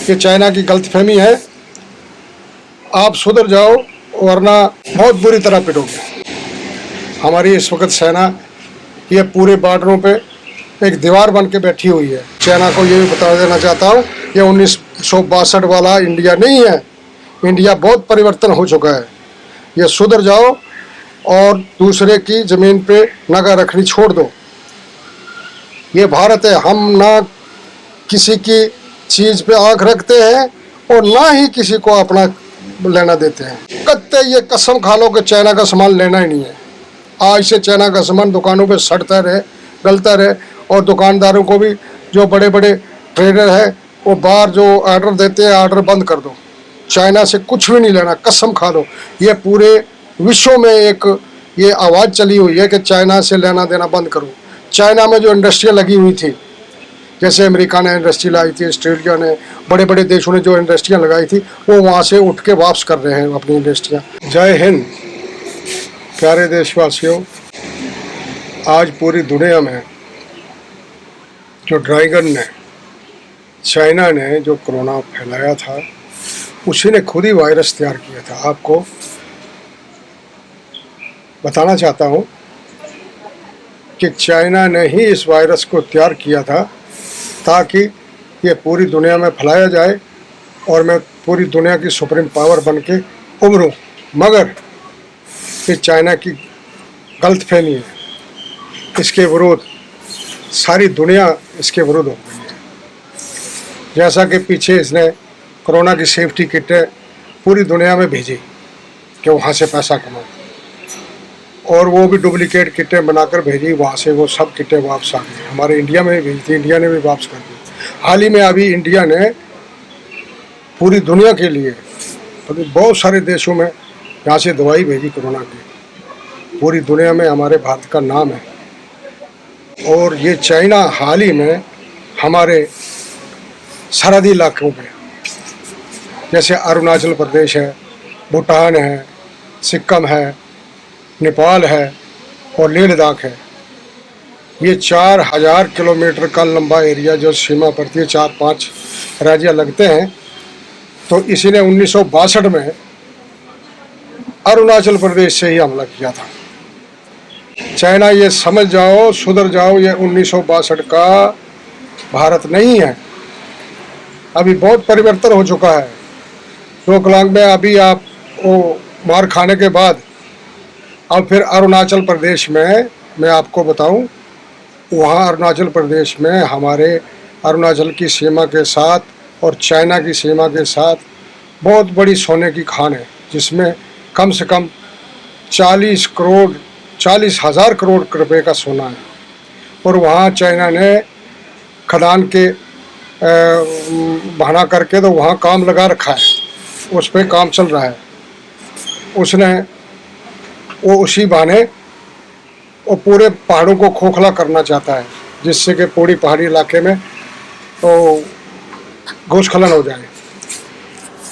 ये चाइना की गलतफहमी है। आप सुधर जाओ वरना बहुत बुरी तरह पिटोगे। हमारी इस वक्त सेना ये पूरे बॉर्डरों पे एक दीवार बन के बैठी हुई है। चाइना को ये भी बता देना चाहता हूँ, ये 1962 वाला इंडिया नहीं है। इंडिया बहुत परिवर्तन हो चुका है। ये सुधर जाओ और दूसरे की ज़मीन पे नगा रखनी छोड़ दो। ये भारत है, हम ना किसी की चीज़ पे आँख रखते हैं और ना ही किसी को अपना लेना देते हैं। कत्ते ये कसम खा लो कि चाइना का सामान लेना ही नहीं है। आज से चाइना का सामान दुकानों पे सड़ता रहे, गलता रहे, और दुकानदारों को भी जो बड़े बड़े ट्रेडर हैं वो बाहर जो ऑर्डर देते हैं ऑर्डर बंद कर दो। चाइना से कुछ भी नहीं लेना, कसम खा लो। ये पूरे विश्व में एक ये आवाज़ चली हुई है कि चाइना से लेना देना बंद करो। चाइना में जो इंडस्ट्रियाँ लगी हुई थी, जैसे अमेरिका ने इंडस्ट्री लाई थी, ऑस्ट्रेलिया ने, बड़े बड़े देशों ने जो इंडस्ट्रियाँ लगाई थी, वो वहाँ से उठ के वापस कर रहे हैं अपनी इंडस्ट्रियाँ। जय हिंद प्यारे देशवासियों। आज पूरी दुनिया में जो ड्रैगन ने, चाइना ने जो कोरोना फैलाया था, उसी ने खुद ही वायरस तैयार किया था। आपको बताना चाहता हूँ कि चाइना ने ही इस वायरस को तैयार किया था ताकि ये पूरी दुनिया में फैलाया जाए और मैं पूरी दुनिया की सुप्रीम पावर बन के उभरूँ। मगर ये चाइना की गलतफहमी है, इसके विरोध सारी दुनिया इसके विरोध हो गई है। जैसा कि पीछे इसने कोरोना की सेफ्टी किटें पूरी दुनिया में भेजी कि वहाँ से पैसा कमाओ, और वो भी डुप्लीकेट किटें बनाकर भेजी, वहाँ से वो सब किटें वापस आ गई। हमारे इंडिया में भी भेजी थी, इंडिया ने भी वापस कर दी। हाल ही में अभी इंडिया ने पूरी दुनिया के लिए बहुत सारे देशों में यहाँ से दवाई भेजी कोरोना की। पूरी दुनिया में हमारे भारत का नाम है। और ये चाइना हाल ही में हमारे सरहदी इलाकों पे, जैसे अरुणाचल प्रदेश है, भूटान है, सिक्किम है, नेपाल है और लेह लद्दाख है, ये 4000 किलोमीटर का लंबा एरिया जो सीमा पड़ती है, 4-5 राज्य लगते हैं। तो इसी ने 1962 में अरुणाचल प्रदेश से ही हमला किया था। चाइना ये समझ जाओ, सुधर जाओ, ये 1962 का भारत नहीं है। अभी बहुत परिवर्तन हो चुका है। डोकलाम में अभी आप वो मार खाने के बाद अब फिर अरुणाचल प्रदेश में मैं आपको बताऊं, वहाँ अरुणाचल प्रदेश में हमारे अरुणाचल की सीमा के साथ और चाइना की सीमा के साथ बहुत बड़ी सोने की खान है, जिसमें कम से कम 40,000 करोड़ रुपए का सोना है। और वहाँ चाइना ने खदान के बहाना करके तो वहाँ काम लगा रखा है, उस पर काम चल रहा है। उसने वो उसी बहाने वो पूरे पहाड़ों को खोखला करना चाहता है, जिससे कि पूरी पहाड़ी इलाके में तो भूस्खलन हो जाए,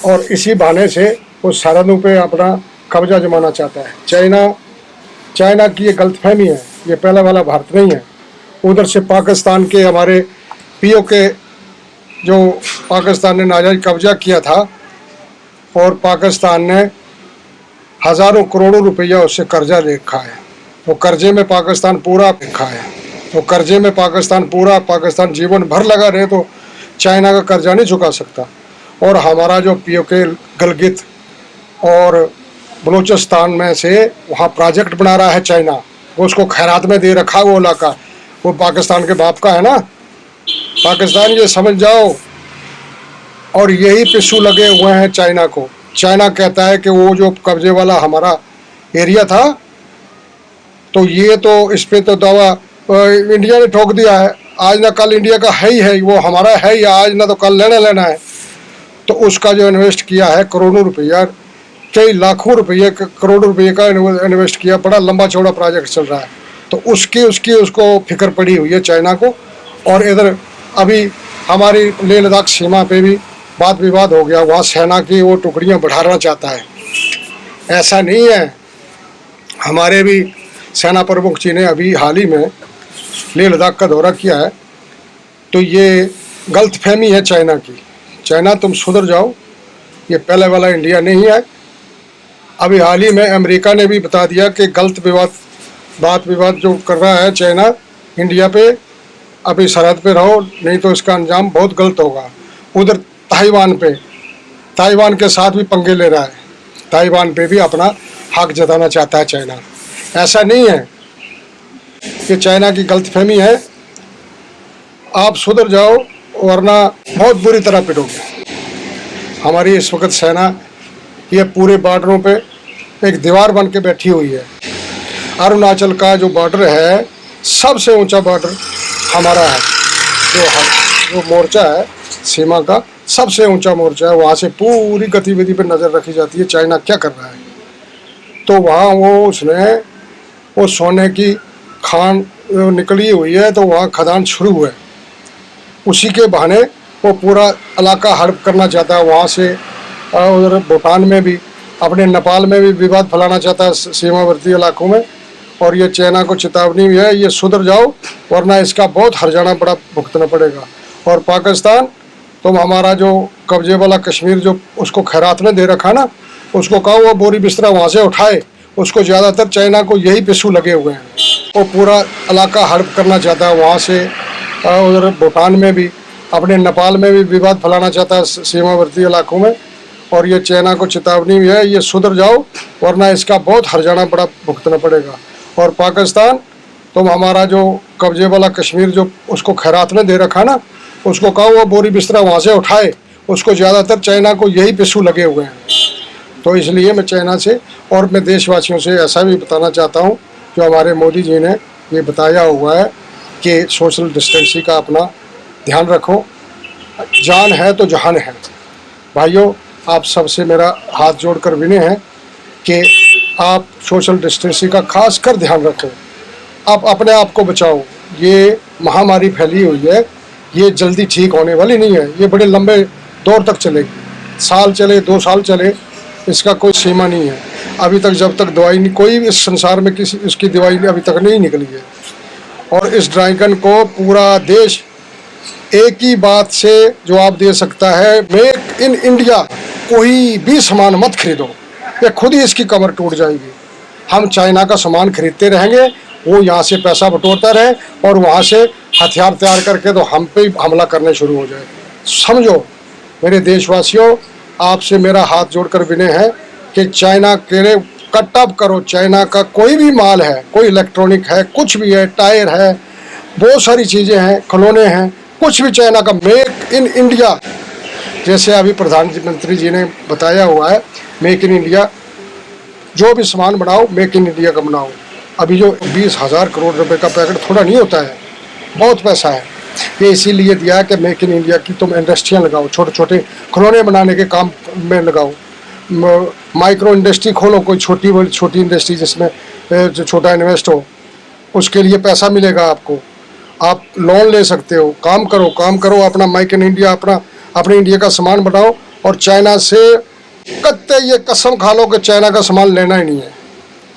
और इसी बहाने से वो सरहदों पे अपना कब्जा जमाना चाहता है। चाइना की ये गलतफहमी है, ये पहला वाला भारत नहीं है। उधर से पाकिस्तान के हमारे पीओ के जो पाकिस्तान ने नाजायज कब्जा किया था, और पाकिस्तान ने हज़ारों करोड़ों रुपया उससे कर्जा ले रखा है। वो कर्जे में पाकिस्तान पूरा रखा है। वो कर्जे में पाकिस्तान जीवन भर लगा रहे तो चाइना का कर्जा नहीं चुका सकता। और हमारा जो पीओके गिलगित और बलूचिस्तान में से वहाँ प्रोजेक्ट बना रहा है चाइना, वो उसको खैरात में दे रखा है वो इलाका, वो पाकिस्तान के बाप का है ना। पाकिस्तान ये समझ जाओ, और यही पिस्सू लगे हुए हैं चाइना को। चाइना कहता है कि वो जो कब्जे वाला हमारा एरिया था, तो ये तो इस पे तो दावा इंडिया ने ठोक दिया है। आज ना कल इंडिया का है ही है, वो हमारा है ही, आज ना तो कल लेना है। तो उसका जो इन्वेस्ट किया है करोड़ों रुपया, कई लाखों रुपये, करोड़ों रुपये का इन्वेस्ट किया, बड़ा लंबा चौड़ा प्रोजेक्ट चल रहा है। तो उसको फिक्र पड़ी हुई है चाइना को। और इधर अभी हमारी लेह लद्दाख सीमा पे भी वाद विवाद हो गया, वहाँ सेना की वो टुकड़ियाँ बढ़ाना चाहता है। ऐसा नहीं है। हमारे भी सेना प्रमुख जी ने अभी हाल ही में लेह लद्दाख का दौरा किया है। तो ये गलतफहमी है चाइना की चाइना तुम सुधर जाओ, ये पहले वाला इंडिया नहीं है। अभी हाल ही में अमेरिका ने भी बता दिया कि गलत बात विवाद जो कर रहा है चाइना इंडिया पे, अभी सरहद पे रहो नहीं तो इसका अंजाम बहुत गलत होगा। उधर ताइवान के साथ भी पंगे ले रहा है, ताइवान पे भी अपना हक जताना चाहता है चाइना। ऐसा नहीं है कि चाइना की गलतफहमी है, आप सुधर जाओ वरना बहुत बुरी तरह पिटोगे। हमारी इस वक्त सेना ये पूरे बॉर्डरों पे एक दीवार बन के बैठी हुई है। अरुणाचल का जो बॉर्डर है सबसे ऊंचा बॉर्डर हमारा है, जो मोर्चा है सीमा का सबसे ऊंचा मोर्चा है। वहाँ से पूरी गतिविधि पे नज़र रखी जाती है चाइना क्या कर रहा है। तो वहाँ उसने वो सोने की खान निकली हुई है, तो वहाँ खदान शुरू है। उसी के बहाने वो पूरा इलाका हड़प करना चाहता है। वहाँ से उधर भूटान में भी, अपने नेपाल में भी विवाद फैलाना चाहता है सीमावर्ती इलाकों में। और ये चाइना को चेतावनी भी है, ये सुधर जाओ वरना इसका बहुत हर्जाना बड़ा भुगतना पड़ेगा। और पाकिस्तान, तुम हमारा जो कब्जे वाला कश्मीर जो उसको खैरात में दे रखा ना, उसको कहो वो बोरी बिस्तरा वहाँ से उठाए। उसको ज़्यादातर चाइना को यही पिस्सू लगे हुए हैं, वो पूरा इलाका हड़प करना चाहता है। वहाँ से उधर भूटान में भी, अपने नेपाल में भी विवाद फैलाना चाहता है सीमावर्ती इलाकों में। और ये चाइना को चेतावनी भी है, ये सुधर जाओ वरना इसका बहुत हर्जाना बड़ा भुगतना पड़ेगा। और पाकिस्तान, तुम हमारा जो कब्जे वाला कश्मीर जो उसको खैरात में दे रखा ना, उसको कहो वो बोरी बिस्तरा वहाँ से उठाए। उसको ज़्यादातर चाइना को यही पिस्सू लगे हुए हैं। तो इसलिए मैं चाइना से और मैं देशवासियों से ऐसा भी बताना चाहता हूँ, जो हमारे मोदी जी ने ये बताया हुआ है कि सोशल डिस्टेंसिंग का अपना ध्यान रखो, जान है तो जहान है। भाइयों, आप सबसे मेरा हाथ जोड़कर विनय है कि आप सोशल डिस्टेंसिंग का खास कर ध्यान रखें, आप अपने आप को बचाओ। ये महामारी फैली हुई है, ये जल्दी ठीक होने वाली नहीं है, ये बड़े लंबे दौर तक चलेगी, साल चले 2 साल चले, इसका कोई सीमा नहीं है। अभी तक जब तक दवाई नहीं, कोई भी इस संसार में किसी इसकी दवाई अभी तक नहीं निकली है। और इस ड्रैगन को पूरा देश एक ही बात से जवाब दे सकता है, मेक इन इंडिया। कोई भी सामान मत खरीदो, ये खुद ही इसकी कमर टूट जाएगी। हम चाइना का सामान खरीदते रहेंगे, वो यहाँ से पैसा बटोरता रहे और वहाँ से हथियार तैयार करके तो हम पे हमला करने शुरू हो जाए। समझो मेरे देशवासियों, आपसे मेरा हाथ जोड़कर विनय है कि चाइना के लिए कट ऑफ करो। चाइना का कोई भी माल है, कोई इलेक्ट्रॉनिक है, कुछ भी है, टायर है, बहुत सारी चीज़ें हैं, खिलौने हैं, कुछ भी चाइना का, मेक इन इंडिया। जैसे अभी प्रधानमंत्री जी ने बताया हुआ है, मेक इन इंडिया, जो भी सामान बनाओ मेक इन इंडिया का बनाओ। अभी जो 20,000 करोड़ रुपए का पैकेट थोड़ा नहीं होता है, बहुत पैसा है। ये इसीलिए दिया है कि मेक इन इंडिया की तुम इंडस्ट्रियाँ लगाओ, छोटे छोटे खिलौने बनाने के काम में लगाओ, माइक्रो इंडस्ट्री खोलो, कोई छोटी इंडस्ट्री जिसमें जो छोटा इन्वेस्ट हो, उसके लिए पैसा मिलेगा आपको, आप लोन ले सकते हो। काम करो, अपना मेक इन इंडिया, अपने इंडिया का सामान बनाओ। और चाइना से कत्ते ये कसम खा लो कि चाइना का सामान लेना ही नहीं है।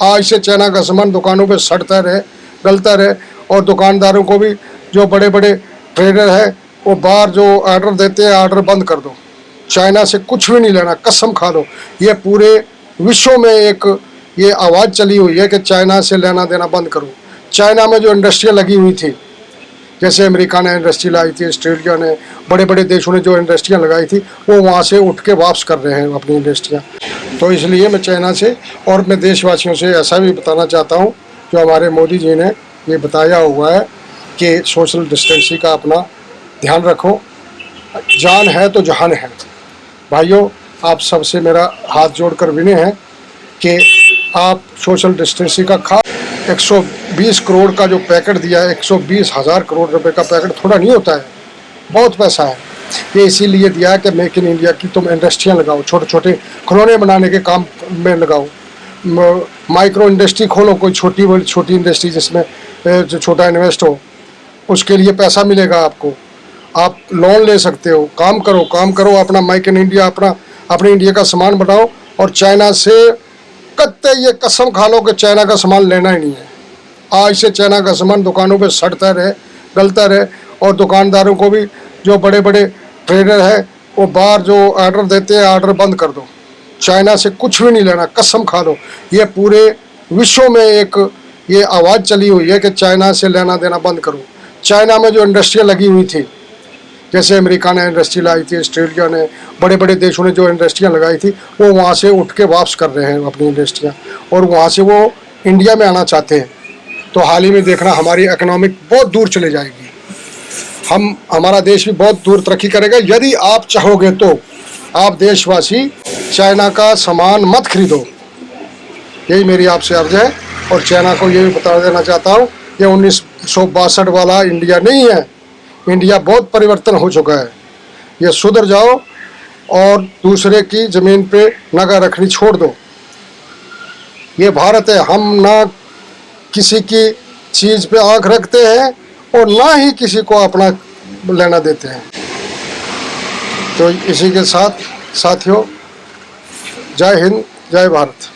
आज से चाइना का सामान दुकानों पे सड़ता रहे, गलता रहे। और दुकानदारों को भी, जो बड़े बड़े ट्रेडर है, वो बाहर जो ऑर्डर देते हैं, ऑर्डर बंद कर दो। चाइना से कुछ भी नहीं लेना, कसम खा लो। ये पूरे विश्व में एक ये आवाज़ चली हुई है कि चाइना से लेना देना बंद करो। चाइना में जो इंडस्ट्रियाँ लगी हुई थी, जैसे अमेरिका ने इंडस्ट्री लाई थी, ऑस्ट्रेलिया ने, बड़े बड़े देशों ने जो इंडस्ट्रियाँ लगाई थी, वो वहाँ से उठ के वापस कर रहे हैं अपनी इंडस्ट्रियाँ। तो इसलिए मैं चाइना से और मैं देशवासियों से ऐसा भी बताना चाहता हूँ, जो हमारे मोदी जी ने ये बताया हुआ है कि सोशल डिस्टेंसिंग का अपना ध्यान रखो, जान है तो जहान है। भाइयों, आप सबसे मेरा हाथ जोड़कर विनय है कि आप सोशल डिस्टेंसिंग का खास 120 करोड़ का जो पैकेट दिया है, 120,000 करोड़ रुपए का पैकेट थोड़ा नहीं होता है, बहुत पैसा है। ये इसीलिए दिया है कि मेक इन इंडिया की तुम इंडस्ट्रियाँ लगाओ, छोटे छोटे खिलौने बनाने के काम में लगाओ, माइक्रो इंडस्ट्री खोलो, कोई छोटी इंडस्ट्री जिसमें जो छोटा इन्वेस्ट हो, उसके लिए पैसा मिलेगा आपको, आप लोन ले सकते हो। काम करो, अपना मेक इन इंडिया, अपने इंडिया का सामान बनाओ। और चाइना से कत्ते ये कसम खा लो कि चाइना का सामान लेना ही नहीं है। आज से चाइना का सामान दुकानों पे सड़ता रहे, गलता रहे। और दुकानदारों को भी, जो बड़े बड़े ट्रेडर है, वो बाहर जो ऑर्डर देते हैं ऑर्डर बंद कर दो, चाइना से कुछ भी नहीं लेना, कसम खा लो। ये पूरे विश्व में एक ये आवाज़ चली हुई है कि चाइना से लेना देना बंद करो। चाइना में जो इंडस्ट्रियाँ लगी हुई थी, जैसे अमेरिका ने इंडस्ट्री लाई थी, ऑस्ट्रेलिया ने, बड़े बड़े देशों ने जो इंडस्ट्रियाँ लगाई थी, वो वहाँ से उठ के वापस कर रहे हैं अपनी इंडस्ट्रियाँ, और वहाँ से वो इंडिया में आना चाहते हैं। तो हाल ही में देखना हमारी इकोनॉमिक बहुत दूर चले जाएगी, हमारा देश भी बहुत दूर तरक्की करेगा। यदि आप चाहोगे तो आप देशवासी चाइना का सामान मत खरीदो, यही मेरी आपसे अर्ज है। और चाइना को ये भी बता देना चाहता हूँ, ये 1962 वाला इंडिया नहीं है। इंडिया बहुत परिवर्तन हो चुका है, ये सुधर जाओ और दूसरे की ज़मीन पे नगा रखनी छोड़ दो। ये भारत है, हम ना किसी की चीज़ पे आँख रखते हैं और ना ही किसी को अपना लेना देते हैं। तो इसी के साथ साथियों, जय हिंद, जय भारत।